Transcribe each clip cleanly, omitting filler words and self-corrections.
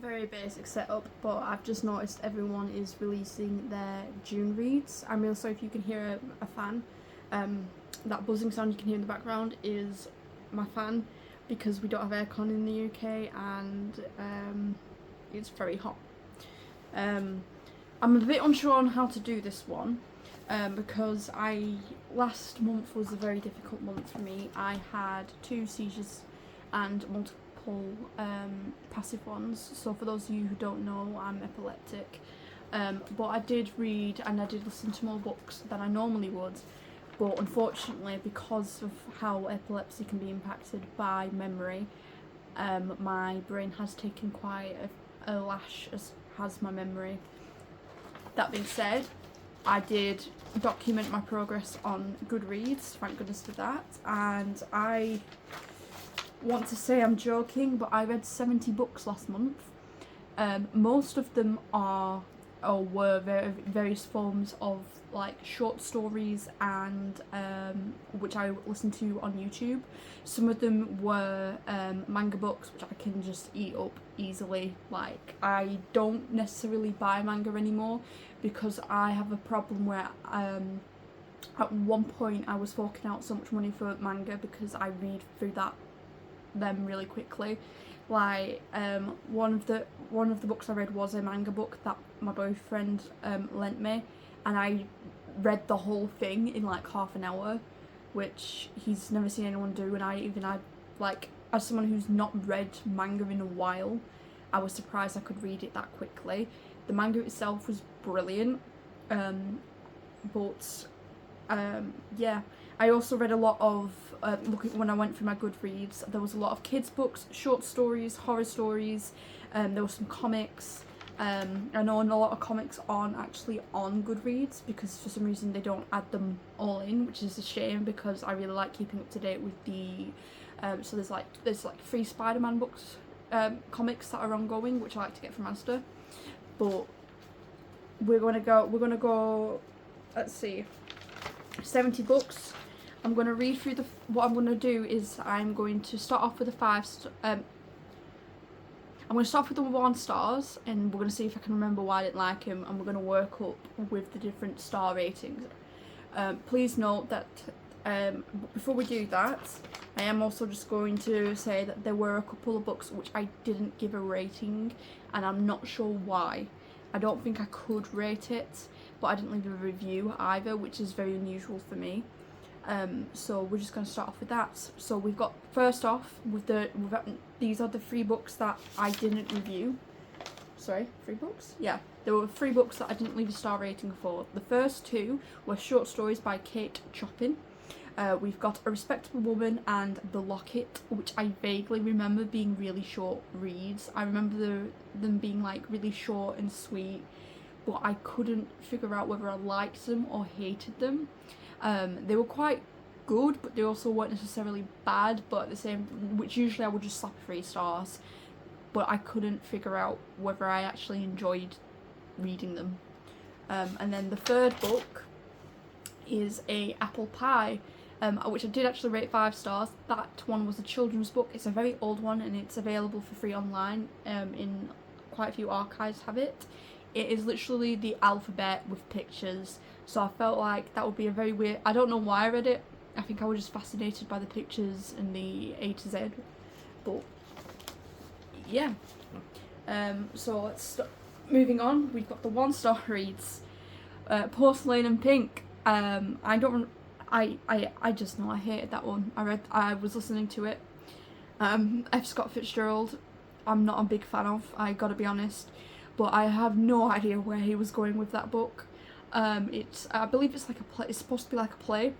Very basic setup, but I've just noticed everyone is releasing their June reads. I'm real sorry if you can hear a fan. That buzzing sound you can hear in the background is my fan, because we don't have aircon in the UK and it's very hot. I'm a bit unsure on how to do this one because last month was a very difficult month for me. I had 2 seizures and multiple passive ones. So for those of you who don't know, I'm epileptic. But I did read and I did listen to more books than I normally would. But unfortunately, because of how epilepsy can be impacted by memory, my brain has taken quite a lash, as has my memory. That being said, I did document my progress on Goodreads, thank goodness for that, and I want to say I'm joking, but I read 70 books last month. Most of them were various forms of like short stories and which I listened to on YouTube. Some of them were manga books, which I can just eat up easily. Like, I don't necessarily buy manga anymore because I have a problem where at one point I was forking out so much money for manga because I read through them really quickly. Like one of the books I read was a manga book that my boyfriend lent me, and I read the whole thing in like half an hour, which he's never seen anyone do. And I like, as someone who's not read manga in a while, I was surprised I could read it that quickly. The manga itself was brilliant, but yeah, I also read a lot of when I went through my Goodreads, there was a lot of kids books, short stories, horror stories, there were some comics. I know a lot of comics aren't actually on Goodreads because for some reason they don't add them all in, which is a shame because I really like keeping up to date with the so there's like 3 Spider-Man books, comics that are ongoing, which I like to get from Asda. But we're gonna go, let's see, 70 books. I'm going to read through what I'm going to do is I'm going to start off with the 1 stars, and we're going to see if I can remember why I didn't like him, and we're going to work up with the different star ratings. Please note that before we do that, I am also just going to say that there were a couple of books which I didn't give a rating, and I'm not sure why. I don't think I could rate it, but I didn't leave a review either, which is very unusual for me. So we're just going to start off with that. So we've got, first off, these are the 3 books that I didn't review. Sorry, 3 books? Yeah, there were 3 books that I didn't leave a star rating for. The first 2 were short stories by Kate Chopin. We've got A Respectable Woman and The Locket, which I vaguely remember being really short reads. I remember them being like really short and sweet, but I couldn't figure out whether I liked them or hated them. They were quite good, but they also weren't necessarily bad, but at the same, which usually I would just slap 3 stars, but I couldn't figure out whether I actually enjoyed reading them. And then the third book is a Apple Pie, which I did actually rate 5 stars. That one was a children's book. It's a very old one and it's available for free online. In quite a few archives have it. It is literally the alphabet with pictures, so I felt like that would be a very weird, I don't know why I read it. I think I was just fascinated by the pictures and the A to Z, but yeah. So let's moving on. We've got the 1-star reads, Porcelain and Pink. I just know I hated that one. I was listening to it. F. Scott Fitzgerald, I'm not a big fan of, I gotta be honest, but I have no idea where he was going with that book. I believe it's like a play. It's supposed to be like a play,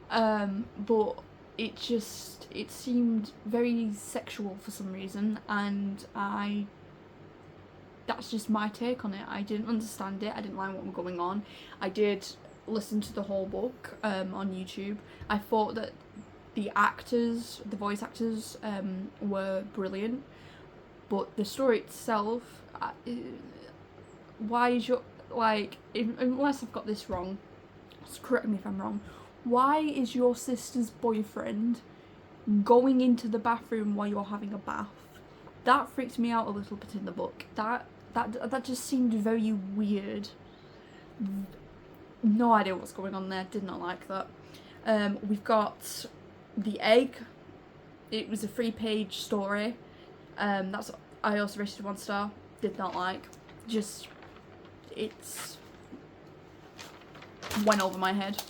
but it seemed very sexual for some reason, and that's just my take on it. I didn't understand it. I didn't like what was going on. I did listen to the whole book on YouTube. I thought that the voice actors were brilliant, but the story itself, why is your, like, unless I've got this wrong, just correct me if I'm wrong, why is your sister's boyfriend going into the bathroom while you're having a bath? that freaked me out a little bit in the book. That just seemed very weird. No idea what's going on there. Did not like that. We've got The Egg. It was a 3-page story. I also rated 1 star. Did not like. Just, it's went over my head.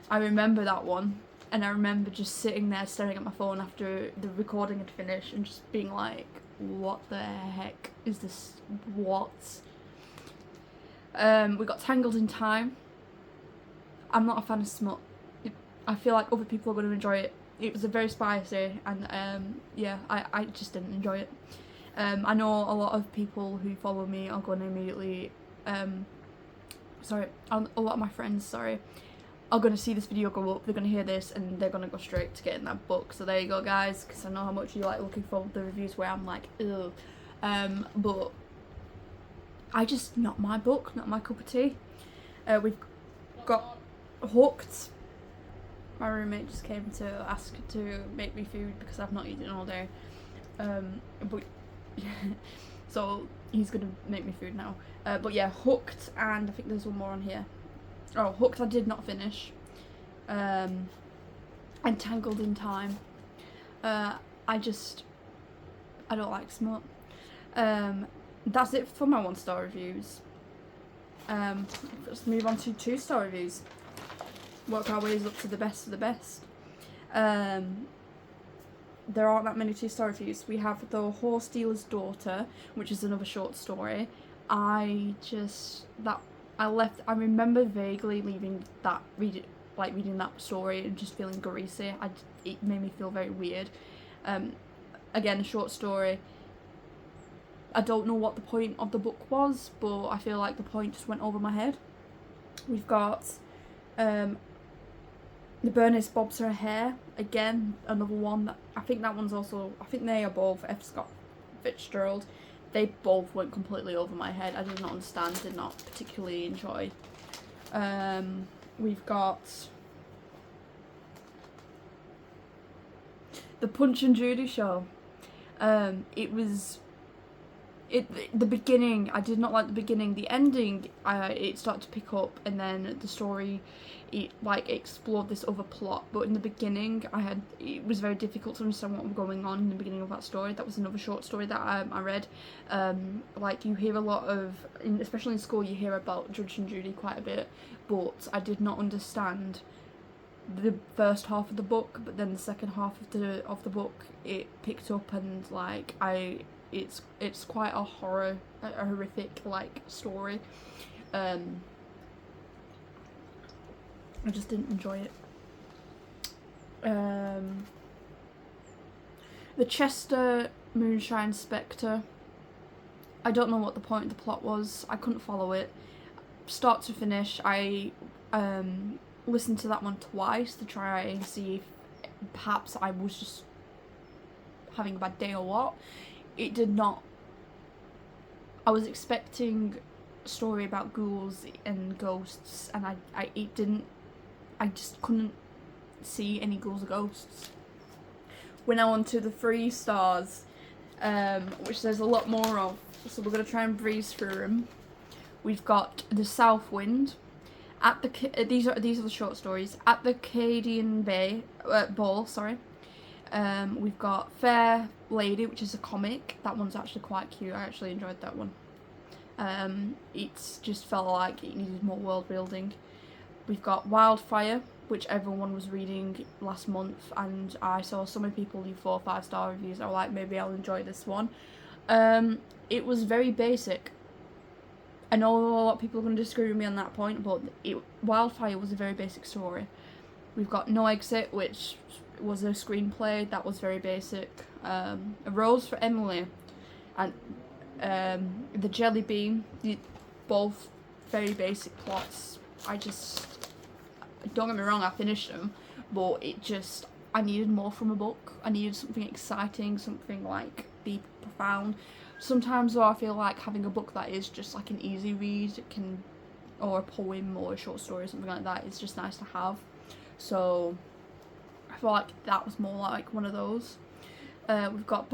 I remember that one, and I remember just sitting there staring at my phone after the recording had finished and just being like, what the heck is this? What? We got Tangled in Time. I'm not a fan of smut. I feel like other people are going to enjoy it. It was a very spicy, and yeah, I just didn't enjoy it. I know a lot of people who follow me are going to immediately, a lot of my friends, are going to see this video go up, they're going to hear this, and they're going to go straight to getting that book. So there you go, guys, because I know how much you like looking for the reviews where I'm like, ugh. But not my book, not my cup of tea. We've got Hooked. My roommate just came to ask to make me food because I've not eaten all day. But so he's gonna make me food now. But yeah, Hooked, and I think there's one more on here. Oh, Hooked I did not finish. And Tangled in Time. I don't like smut. That's it for my 1-star reviews. Let's move on to 2-star reviews. Work our ways up to the best of the best. There aren't that many 2-star reviews. We have The Horse Dealer's Daughter, which is another short story. I remember vaguely reading that story and just feeling greasy. It made me feel very weird. Again, a short story. I don't know what the point of the book was, but I feel like the point just went over my head. We've got The Bernice Bobs Her Hair. Again, another one that I think they are both F. Scott Fitzgerald. They both went completely over my head. I did not understand, did not particularly enjoy. We've got The Punch and Judy Show. The beginning, I did not like the beginning. The ending, it started to pick up, and then the story, it explored this other plot. But in the beginning, it was very difficult to understand what was going on in the beginning of that story. That was another short story that I read. You hear a lot of, especially in school, you hear about Judge and Judy quite a bit, but I did not understand the first half of the book. But then the second half of the book, it picked up, and it's quite a horrific story. I just didn't enjoy it. The Chester Moonshine Spectre. I don't know what the point of the plot was. I couldn't follow it. Start to finish, I listened to that one twice to try and see if perhaps I was just having a bad day or what. It did not. I was expecting a story about ghouls and ghosts, and I just couldn't see any ghouls or ghosts. We're now on to the 3 stars, which there's a lot more of, so we're going to try and breeze through them. We've got The South Wind. These are the short stories. At the Cadian Ball, sorry. We've got Fair Lady, which is a comic. That one's actually quite cute. I actually enjoyed that one. It's just felt like it needed more world building. We've got Wildfire, which everyone was reading last month, and I saw so many people leave 4 or 5-star reviews. I was like, maybe I'll enjoy this one. It was very basic. I know a lot of people are going to disagree with me on that point, but Wildfire was a very basic story. We've got No Exit, which was a screenplay that was very basic. A Rose for Emily, and The Jelly Bean, both very basic plots. Don't get me wrong, I finished them, but I needed more from a book. I needed something exciting, something deep, profound. Sometimes though, I feel like having a book that is just an easy read, or a poem or a short story or something like that, is just nice to have. So I feel like that was more like one of those. We've got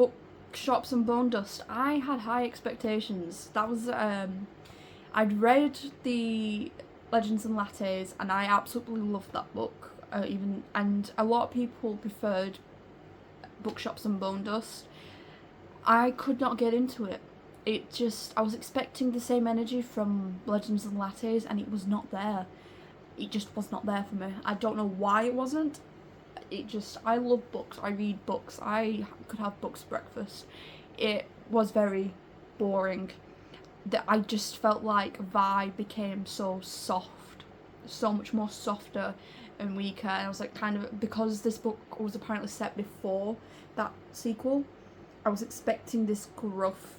Bookshops and Bone Dust. I had high expectations. That was I'd read the Legends and Lattes and I absolutely loved that book. And a lot of people preferred Bookshops and Bone Dust. I could not get into it. I was expecting the same energy from Legends and Lattes and it was not there. It just was not there for me. I don't know why it wasn't. I love books. I read books. I could have books for breakfast. It was very boring. That I just felt like vibe became so soft, so much more softer and weaker. And I was like, kind of, because this book was apparently set before that sequel, I was expecting this gruff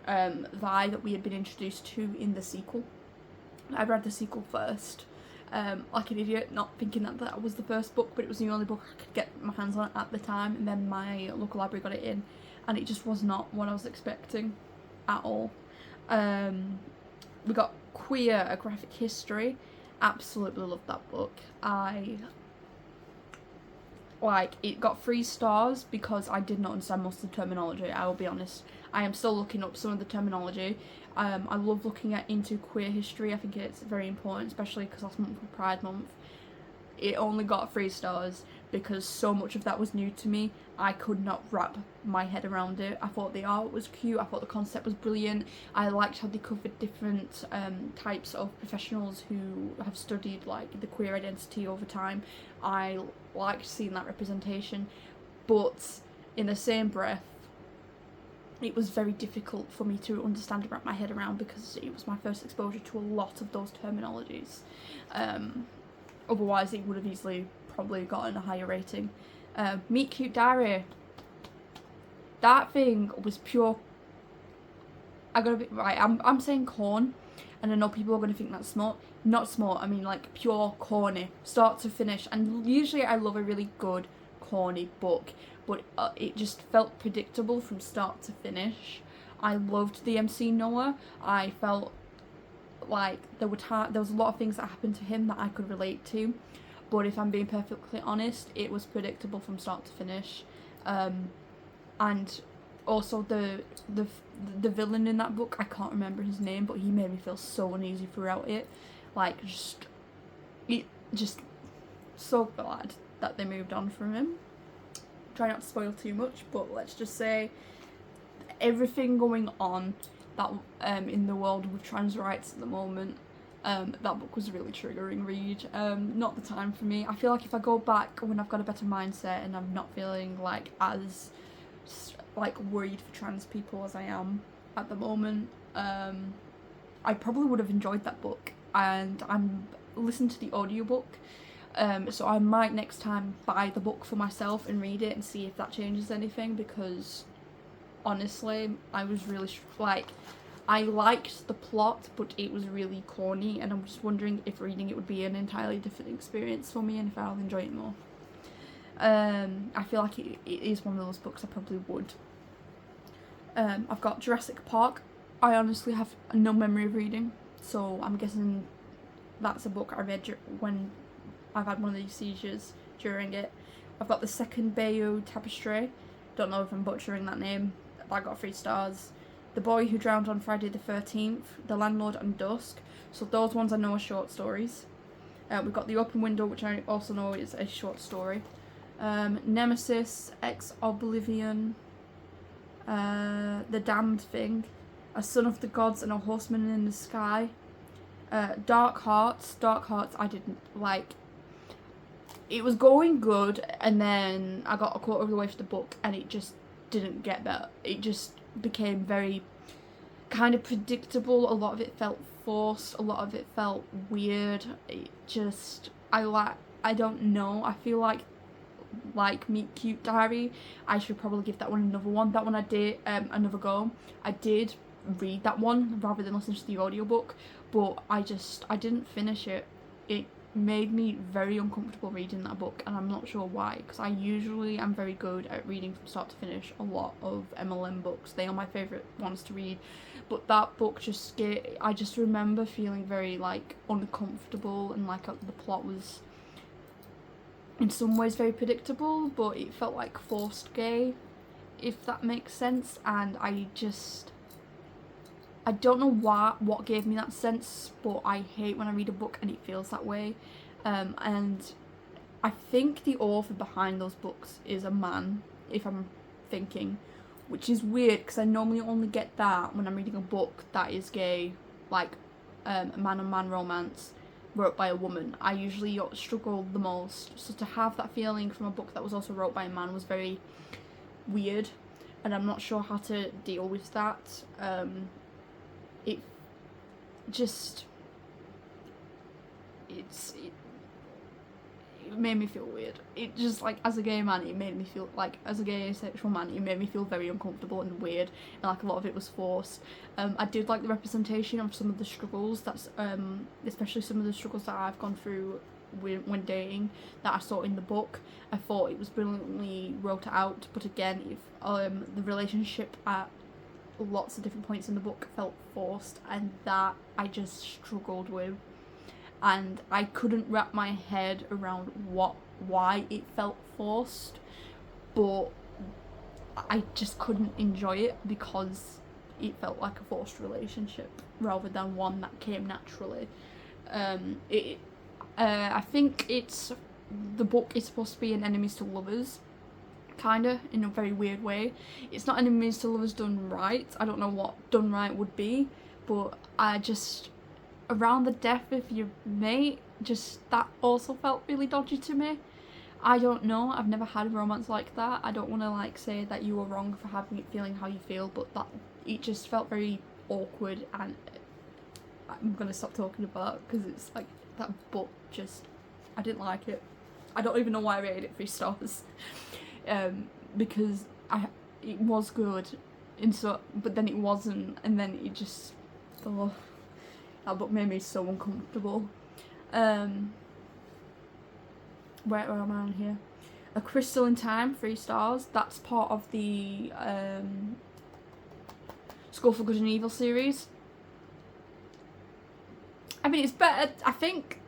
vibe that we had been introduced to in the sequel. I read the sequel first, like an idiot, not thinking that was the first book, but it was the only book I could get my hands on at the time, and then my local library got it in, and it just was not what I was expecting at all. We got Queer, A Graphic History. Absolutely loved that book. It got 3 stars because I did not understand most of the terminology. I will be honest. I am still looking up some of the terminology. I love looking into queer history. I think it's very important, especially because last month was Pride Month. It only got 3 stars because so much of that was new to me. I could not wrap my head around it. I thought the art was cute. I thought the concept was brilliant. I liked how they covered different types of professionals who have studied like the queer identity over time. I liked seeing that representation, but in the same breath, it was very difficult for me to understand and wrap my head around because it was my first exposure to a lot of those terminologies. Otherwise, it would have easily probably gotten a higher rating. Meet Cute Diary. That thing was pure. I gotta be right. I'm saying corn, and I know people are gonna think that's smart. Not smart. I mean like pure corny, start to finish. And usually I love a really good corny book, but it just felt predictable from start to finish. I loved the MC Noah. I felt like there was a lot of things that happened to him that I could relate to, but if I'm being perfectly honest, it was predictable from start to finish. And also the villain in that book, I can't remember his name, but he made me feel so uneasy throughout it. Like just so glad that they moved on from him. Try not to spoil too much, but let's just say everything going on that in the world with trans rights at the moment, that book was a really triggering read. Not the time for me. I feel like if I go back when I've got a better mindset and I'm not feeling like as like worried for trans people as I am at the moment, I probably would have enjoyed that book. And I'm listening to the audiobook, so I might next time buy the book for myself and read it and see if that changes anything, because honestly I was really I liked the plot, but it was really corny, and I'm just wondering if reading it would be an entirely different experience for me and if I'll enjoy it more. I feel like it is one of those books I probably would. I've got Jurassic Park. I honestly have no memory of reading, so I'm guessing that's a book I read when I've had one of these seizures during it. I've got The Second Bayeux Tapestry. Don't know if I'm butchering that name. I got 3 stars. The Boy Who Drowned on Friday the 13th, The Landlord and Dusk. So those ones I know are short stories. We've got The Open Window, which I also know is a short story. Nemesis, Ex Oblivion, The Damned Thing, A Son of the Gods and a Horseman in the Sky. Dark Hearts I didn't like. It was going good, and then I got a quarter of the way through the book and it just didn't get better. It just became very kind of predictable. A lot of it felt forced, a lot of it felt weird. It just, I don't know, I feel like Meet Cute Diary, I should probably give that one another one. That one I did another go. I did read that one rather than listen to the audiobook, but I didn't finish it. It made me very uncomfortable reading that book, and I'm not sure why, because I usually am very good at reading from start to finish a lot of MLM books. They are my favourite ones to read, but that book I just remember feeling very like uncomfortable, and like the plot was in some ways very predictable, but it felt like forced gay, if that makes sense, and I don't know what gave me that sense, but I hate when I read a book and it feels that way. And I think the author behind those books is a man, if I'm thinking, which is weird because I normally only get that when I'm reading a book that is gay, like a man-on-man romance wrote by a woman. I usually struggle the most, so to have that feeling from a book that was also wrote by a man was very weird, and I'm not sure how to deal with that. It made me feel weird. It just, like, as a gay man, it made me feel, like, as a gay asexual man, it made me feel very uncomfortable and weird, and, like, a lot of it was forced. I did like the representation of some of the struggles, especially some of the struggles that I've gone through when dating, that I saw in the book. I thought it was brilliantly wrote out, but again, if the relationship at lots of different points in the book felt forced, and that I just struggled with. And I couldn't wrap my head around why it felt forced, but I just couldn't enjoy it because it felt like a forced relationship rather than one that came naturally. I think the book is supposed to be an enemies to lovers, kinda, in a very weird way. It's not enemies to lovers done right. I don't know what done right would be, but around the death of your mate, that also felt really dodgy to me. I don't know, I've never had a romance like that. I don't want to, like, say that you were wrong for having it feeling how you feel, but it just felt very awkward, and I'm gonna stop talking about it because it's like that book I didn't like it. I don't even know why I rated it 3 stars. Because it was good, but then it wasn't, and then it just, that book made me so uncomfortable. Where am I on here? A Crystal in Time, 3 stars. That's part of the School for Good and Evil series. I mean, it's better. I think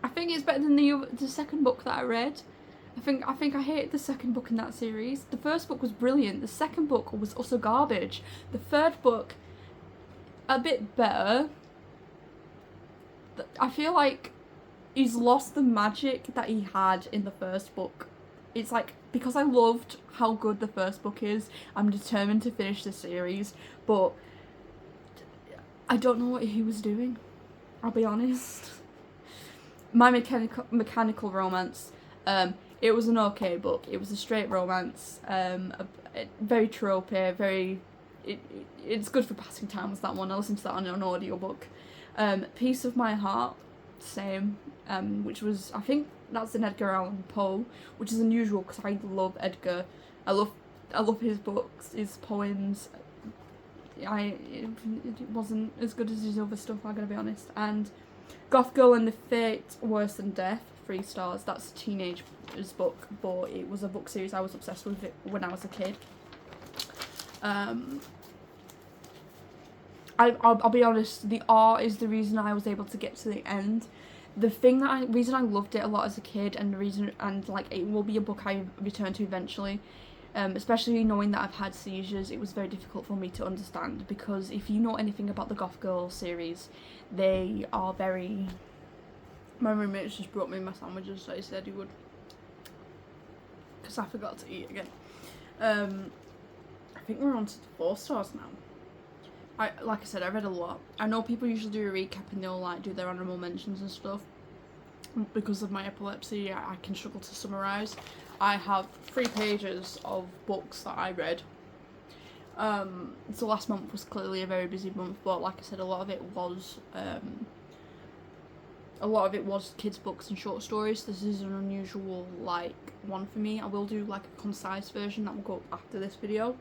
it's better than the second book that I read. I think I hated the second book in that series. The first book was brilliant. The second book was also garbage. The third book, a bit better. I feel like he's lost the magic that he had in the first book. It's like, because I loved how good the first book is, I'm determined to finish the series, but I don't know what he was doing, I'll be honest. My Mechanical Romance, it was an okay book. It was a straight romance, very tropey, it's good for passing time was that one. I listened to that on an audiobook. Piece of My Heart, same, which was, I think that's an Edgar Allan Poe, which is unusual because I love Edgar. I love his books, his poems. It wasn't as good as his other stuff, I'm gonna be honest. And Goth Girl and the Fate Worse Than Death, 3 stars. That's a teenager's book, but it was a book series I was obsessed with it when I was a kid. I'll be honest, the art is the reason I was able to get to the end. The reason I loved it a lot as a kid, and like, it will be a book I return to eventually, especially knowing that I've had seizures, it was very difficult for me to understand, because if you know anything about the Goth Girl series, they are very... My roommates just brought me my sandwiches, so he said he would, because I forgot to eat again. I think we're on to the 4 stars now. Like I said, I read a lot. I know people usually do a recap and they'll, like, do their honourable mentions and stuff. Because of my epilepsy, I can struggle to summarise. I have 3 pages of books that I read. So last month was clearly a very busy month, but like I said, a lot of it was kids' books and short stories. This is an unusual, like, one for me. I will do, like, a concise version that will go up after this video.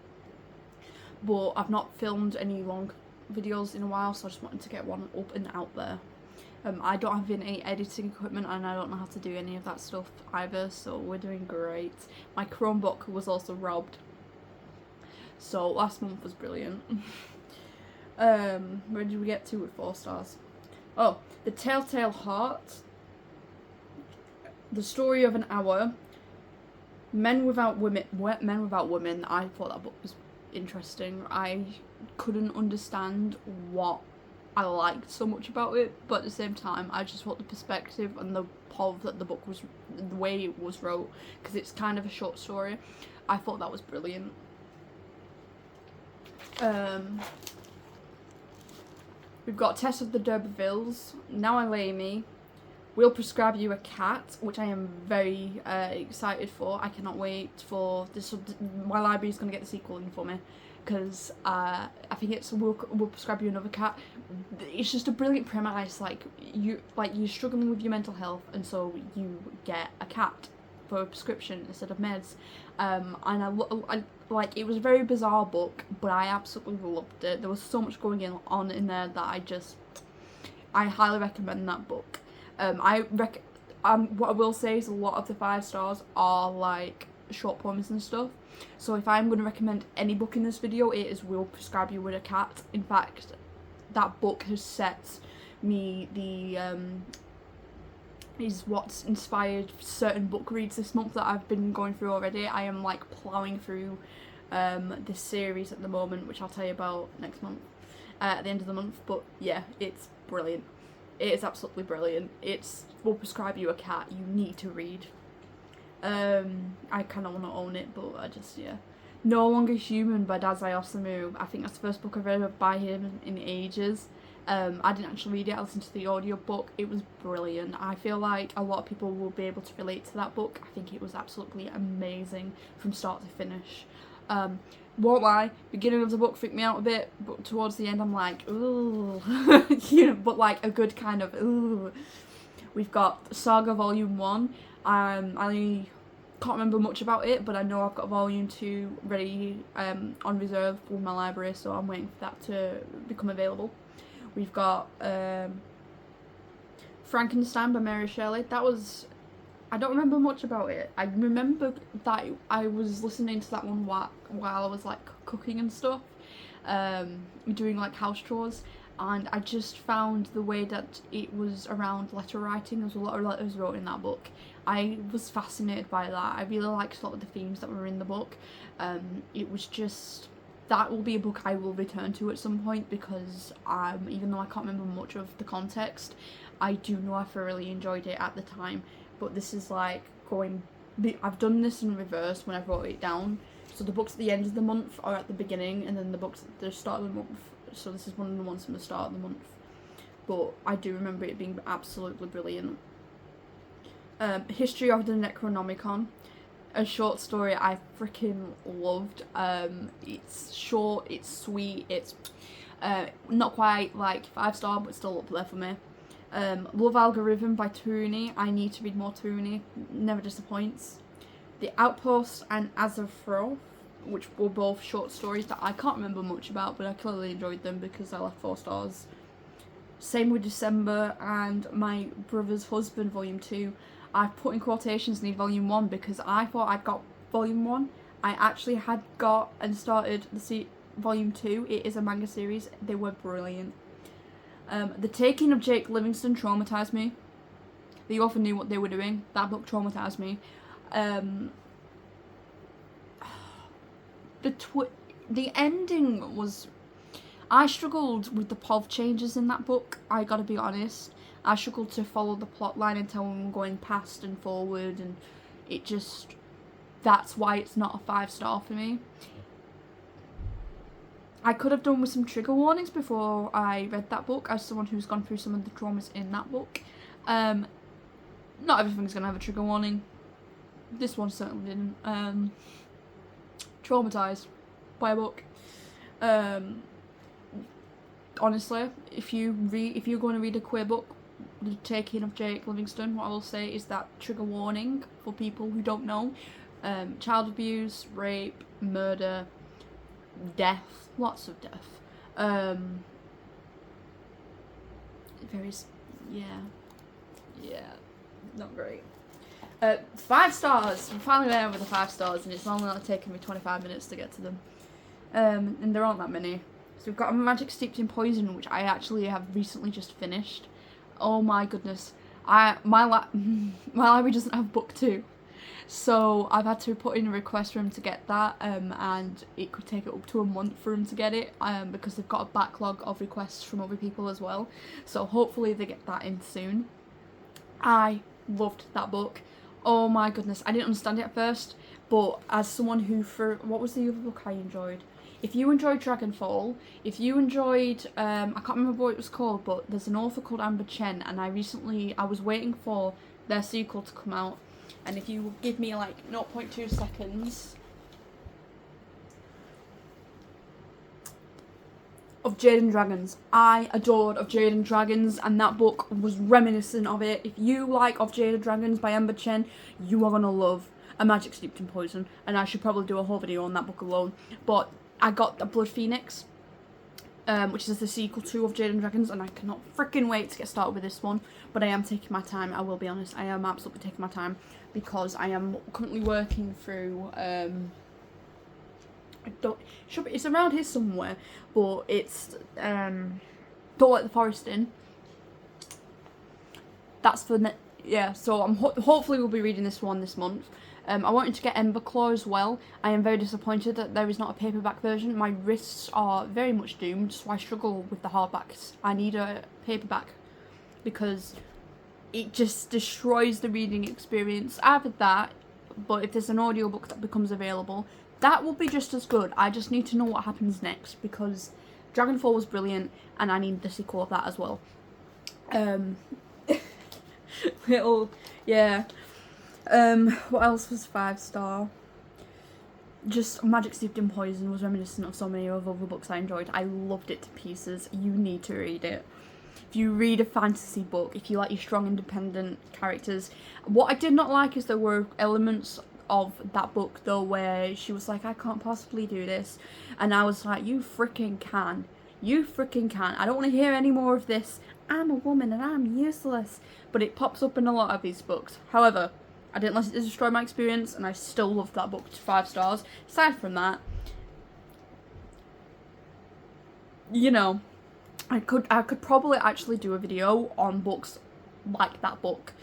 But I've not filmed any long videos in a while, so I just wanted to get one up and out there. I don't have any editing equipment, and I don't know how to do any of that stuff either, so we're doing great. My chromebook was also robbed, so last month was brilliant. Where did we get to with 4 stars? Oh, The Telltale Heart, The Story of an Hour, Men Without Women. I thought that book was interesting. I couldn't understand what I liked so much about it, but at the same time, I just thought the perspective and the that the book was, the way it was wrote, because it's kind of a short story, I thought that was brilliant. We've got Tess of the D'Urbervilles, Now I Lay Me, We'll Prescribe You a Cat, which I am very excited for. I cannot wait for this. My library is going to get the sequel in for me, because I think it's we'll Prescribe You Another Cat. It's just a brilliant premise. Like you're struggling with your mental health, and so you get a cat for a prescription instead of meds. And I like, it was a very bizarre book, but I absolutely loved it. There was so much going on in there that I highly recommend that book. What I will say is a lot of the 5 stars are like short poems and stuff. So if I'm going to recommend any book in this video, it is We'll Prescribe You with a Cat. In fact, that book has set me is what's inspired certain book reads this month that I've been going through already. I am like ploughing through this series at the moment, which I'll tell you about next month, at the end of the month. But yeah, it's brilliant. It is absolutely brilliant. It's We'll Prescribe You a Cat. You need to read. I kind of want to own it, but I just, yeah. No Longer Human by Dazai Osamu. I think that's the first book I've read by him in ages. I didn't actually read it, I listened to the audiobook. It was brilliant. I feel like a lot of people will be able to relate to that book. I think it was absolutely amazing from start to finish. Won't lie, beginning of the book freaked me out a bit, but towards the end I'm like, ooh, you know, but like a good kind of ooh. We've got Saga Volume 1. I can't remember much about it, but I know I've got Volume 2 ready on reserve for my library, so I'm waiting for that to become available. We've got Frankenstein by Mary Shelley. I don't remember much about it. I remember that I was listening to that one while I was like cooking and stuff, doing like house chores, and I just found the way that it was around letter writing. There was a lot of letters wrote in that book. I was fascinated by that. I really liked a lot of the themes that were in the book. It was just, that will be a book I will return to at some point, because even though I can't remember much of the context, I do know I thoroughly enjoyed it at the time. But this is like I've done this in reverse when I wrote it down. So the books at the end of the month are at the beginning, and then the books at the start of the month. So this is one of the ones from the start of the month. But I do remember it being absolutely brilliant. History of the Necronomicon. A short story I freaking loved. It's short, it's sweet, it's not quite like 5-star, but still up there for me. Love Algorithm by Tooney. I need to read more Tooney. Never disappoints. The Outpost and Azathoth, which were both short stories that I can't remember much about, but I clearly enjoyed them because I left 4 stars. Same with December and My Brother's Husband, Volume 2. I've put in quotations need Volume 1 because I thought I'd got Volume 1. I actually had got and started Volume 2. It is a manga series. They were brilliant. The Taking of Jake Livingston traumatised me. The author knew what they were doing. That book traumatised me. The ending was... I struggled with the plot changes in that book, I gotta be honest. I struggled to follow the plot line and tell them going past and forward, and it just... That's why it's not a 5-star for me. I could have done with some trigger warnings before I read that book, as someone who's gone through some of the traumas in that book. Not everything's going to have a trigger warning. This one certainly didn't. Traumatised by a book. Honestly, if you're going to read a queer book, The Taking of Jake Livingston, what I will say is that trigger warning for people who don't know. Child abuse, rape, murder, death, lots of death. Not great. 5 stars. I'm finally there with the 5 stars, and it's only taken me 25 minutes to get to them. And there aren't that many. So we've got A Magic Steeped in Poison, which I actually have recently just finished. Oh my goodness. My library doesn't have book 2. so I've had to put in a request for him to get that, and it could take it up to a month for him to get it, because they've got a backlog of requests from other people as well, so hopefully they get that in soon. I loved that book. Oh my goodness, I didn't understand it at first, but as someone who, what was the other book I enjoyed? If you enjoyed Dragonfall, if you enjoyed, I can't remember what it was called, but there's an author called Amber Chen, and I was waiting for their sequel to come out, and if you give me like 0.2 seconds of Jade and Dragons. I adored Of Jade and Dragons, and that book was reminiscent of it. If you like Of Jade and Dragons by Amber Chen, you are going to love A Magic Steeped in Poison, and I should probably do a whole video on that book alone. But I got The Blood Phoenix, which is the sequel to Of Jade and Dragons, and I cannot freaking wait to get started with this one. But I am taking my time, I will be honest. I am absolutely taking my time because I am currently working through, it's around here somewhere, but it's Don't Let the Forest In. That's for yeah. So I'm hopefully we'll be reading this one this month. I wanted to get Emberclaw as well. I am very disappointed that there is not a paperback version. My wrists are very much doomed, so I struggle with the hardbacks. I need a paperback because it just destroys the reading experience. Either that, but if there's an audiobook that becomes available, that will be just as good. I just need to know what happens next because Dragonfall was brilliant and I need the sequel of that as well. Yeah. What else was 5-star? Just Magic Steeped in Poison was reminiscent of so many of other books I enjoyed. I loved it to pieces. You need to read it. If you read a fantasy book, if you like your strong independent characters. What I did not like is there were elements of that book though where she was like, I can't possibly do this, and I was like, you freaking can. You freaking can. I don't want to hear any more of this. I'm a woman and I'm useless. But it pops up in a lot of these books. However, I didn't let it destroy my experience, and I still loved that book to 5 stars. Aside from that, you know, I could probably actually do a video on books like that book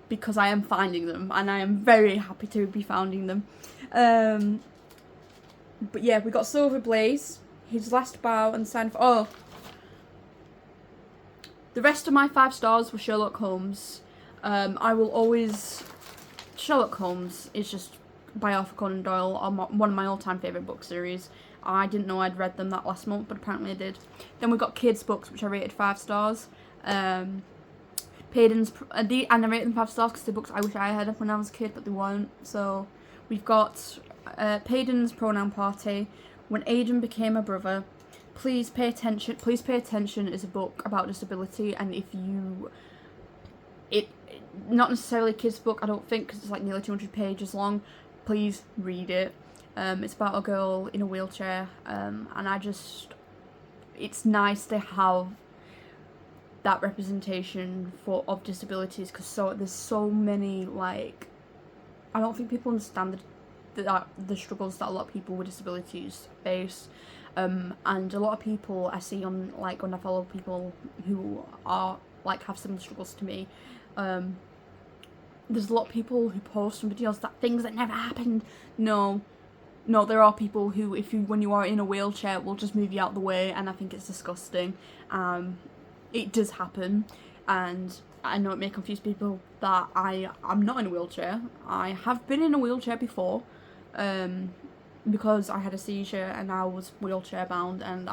because I am finding them, and I am very happy to be finding them. But yeah, we got Silver Blaze, His Last Bow, and Sign of... Oh! The rest of my 5 stars were Sherlock Holmes. I will always... Sherlock Holmes is just by Arthur Conan Doyle, one of my all-time favourite book series. I didn't know I'd read them that last month, but apparently I did. Then we got kids' books, which I rated 5 stars. Payden's, and I rated them 5 stars because they're books I wish I had when I was a kid, but they weren't. So we've got Payden's Pronoun Party, When Aidan Became a Brother, Please Pay Attention. Please Pay Attention is a book about disability, and if you... not necessarily a kid's book, I don't think, because it's like nearly 200 pages long. Please read it. It's about a girl in a wheelchair, and it's nice to have that representation of disabilities, because there's so many, like, I don't think people understand the struggles that a lot of people with disabilities face, and a lot of people I see on, like, when I follow people who are, like, have similar struggles to me, there's a lot of people who post on videos that things that never happened. No, there are people who, when you are in a wheelchair, will just move you out the way, and I think it's disgusting. It does happen, and I know it may confuse people that I'm not in a wheelchair. I have been in a wheelchair before, because I had a seizure and I was wheelchair bound, and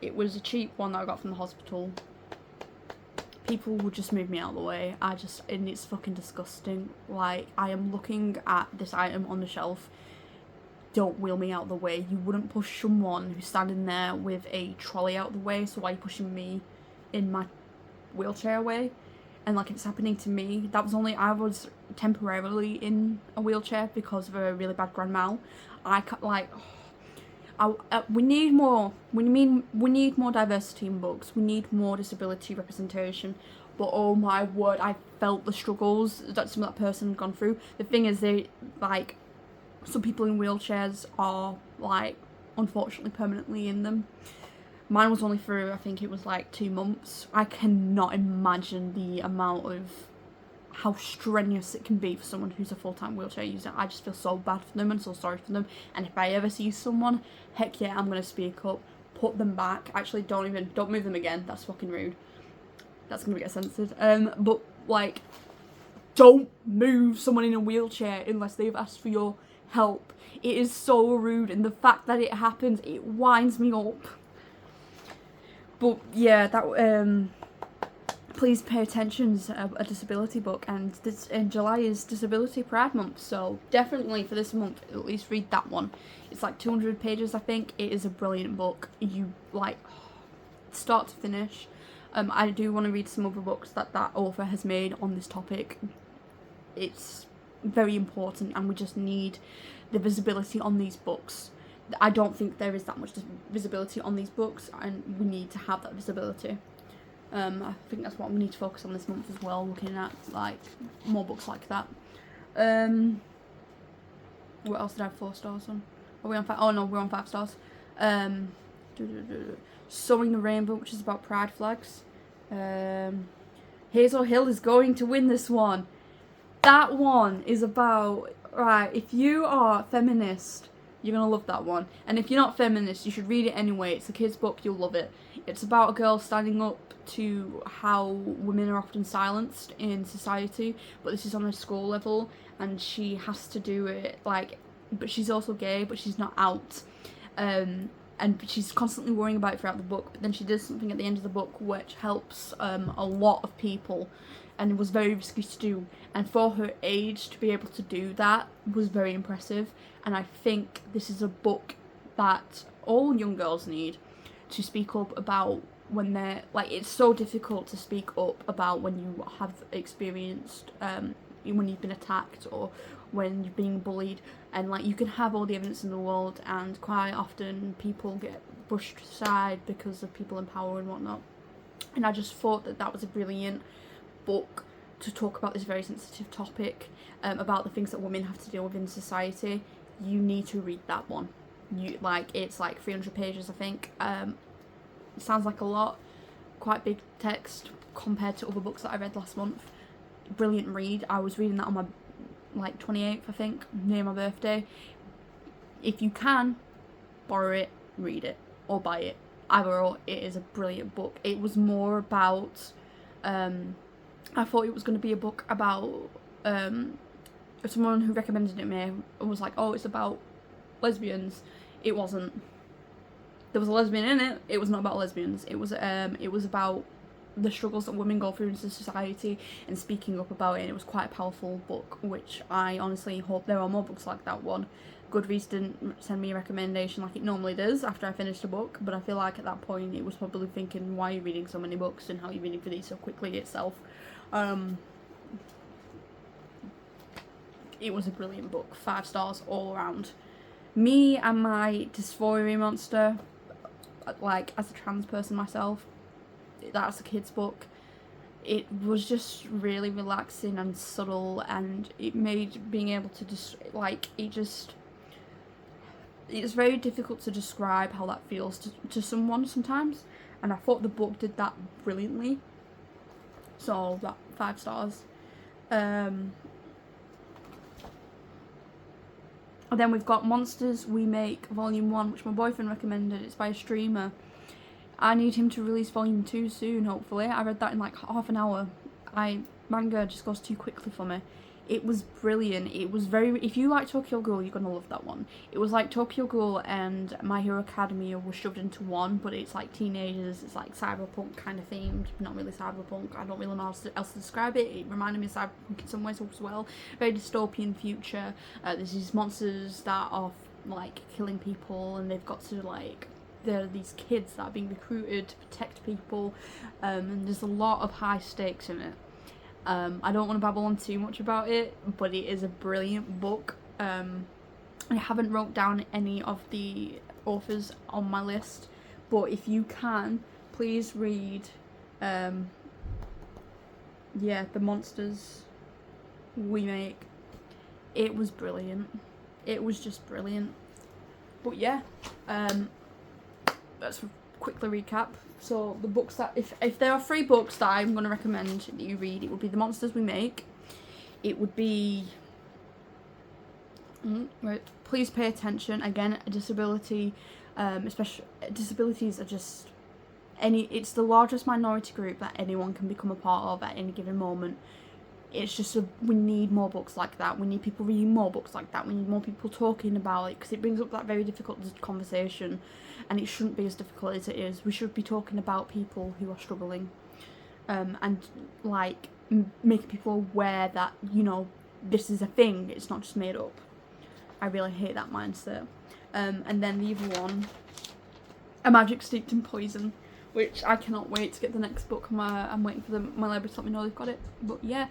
it was a cheap one that I got from the hospital. People would just move me out of the way. And it's fucking disgusting. Like, I am looking at this item on the shelf. Don't wheel me out of the way. You wouldn't push someone who's standing there with a trolley out of the way, so why are you pushing me in my wheelchair away? And, like, it's happening to me. I was temporarily in a wheelchair because of a really bad grand mal. We need more diversity in books. We need more disability representation. But oh my word, I felt the struggles that some of that person had gone through. The thing is, some people in wheelchairs are, like, unfortunately permanently in them. Mine was only for, I think it was like 2 months. I cannot imagine the amount of how strenuous it can be for someone who's a full-time wheelchair user. I just feel so bad for them and so sorry for them, and if I ever see someone, heck yeah, I'm gonna speak up, put them back. Actually, don't move them again, that's fucking rude. That's gonna get censored. But like, don't move someone in a wheelchair unless they've asked for your help. It is so rude, and the fact that it happens, it winds me up. But yeah, that please pay attention to a disability book, and this in July is Disability Pride Month, so definitely for this month at least read that one. It's like 200 pages, I think. It is a brilliant book. You like start to finish. I do want to read some other books that author has made on this topic. It's very important, and we just need the visibility on these books. I don't think there is that much visibility on these books, and we need to have that visibility. I think that's what we need to focus on this month as well, looking at like more books like that. What else did I have 4 stars on? Are we on 5? Oh no, we're on 5 stars. Sowing the Rainbow, which is about pride flags. Hazel Hill is going to win this one. That one is about, right, if you are feminist, you're going to love that one. And if you're not feminist, you should read it anyway. It's a kid's book, you'll love it. It's about a girl standing up to how women are often silenced in society, but this is on a school level, and she has to do it, like, but she's also gay, but she's not out. And she's constantly worrying about it throughout the book, but then she does something at the end of the book which helps a lot of people, and it was very risky to do, and for her age to be able to do that was very impressive. And I think this is a book that all young girls need to speak up about when they're, like, it's so difficult to speak up about when you have experienced, when you've been attacked or when you're being bullied, and like you can have all the evidence in the world, and quite often people get pushed aside because of people in power and whatnot. And I just thought that was a brilliant book to talk about this very sensitive topic, about the things that women have to deal with in society. You need to read that one. It's like 300 pages, I think. It sounds like a lot, quite big text compared to other books that I read last month. Brilliant read. I was reading that on my 28th, I think, near my birthday. If you can, borrow it, read it, or buy it. Either or, it is a brilliant book. It was more about, I thought it was going to be a book about, someone who recommended it me and was like, oh, it's about lesbians. It wasn't. There was a lesbian in it. It was not about lesbians. It was about the struggles that women go through in society and speaking up about it. And it was quite a powerful book, which I honestly hope there are more books like that one. Goodreads didn't send me a recommendation like it normally does after I finished a book, but I feel like at that point it was probably thinking, why are you reading so many books and how are you reading for these so quickly itself. It was a brilliant book. 5 stars all around. Me and my dysphoria monster, like as a trans person myself, that's a kid's book. It was just really relaxing and subtle, and it made being able to just it's very difficult to describe how that feels to someone sometimes, and I thought the book did that brilliantly. So that 5 stars. And then we've got Monsters We Make Volume 1, which my boyfriend recommended. It's by a streamer. I need him to release Volume 2 soon, hopefully. I read that in like half an hour. Manga just goes too quickly for me. It was brilliant. It was very... If you like Tokyo Ghoul, you're going to love that one. It was like Tokyo Ghoul and My Hero Academia were shoved into one, but it's like teenagers. It's like cyberpunk kind of themed. Not really cyberpunk. I don't really know how else to describe it. It reminded me of cyberpunk in some ways as well. Very dystopian future. There's these monsters that are like killing people, and they've got to like... There are these kids that are being recruited to protect people, and there's a lot of high stakes in it. I don't want to babble on too much about it, but it is a brilliant book. I haven't wrote down any of the authors on my list, but if you can, please read The Monsters We Make. It was brilliant. It was just brilliant. But yeah, let's quickly recap. So the books that, if there are 3 books that I'm going to recommend that you read, it would be The Monsters We Make, it would be right, please pay attention. Again, a disability, especially disabilities are just it's the largest minority group that anyone can become a part of at any given moment. It's just we need more books like that. We need people reading more books like that. We need more people talking about it, because it brings up that very difficult conversation, and it shouldn't be as difficult as it is. We should be talking about people who are struggling, and like making people aware that, you know, this is a thing. It's not just made up. I really hate that mindset. And then the other one, A Magic Steeped in Poison, which I cannot wait to get the next book. I'm waiting for my library to let me know they've got it. But yeah,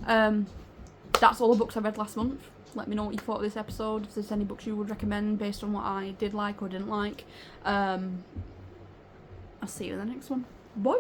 that's all the books I read last month. Let me know what you thought of this episode, if there's any books you would recommend based on what I did like or didn't like. I'll see you in the next one. Bye!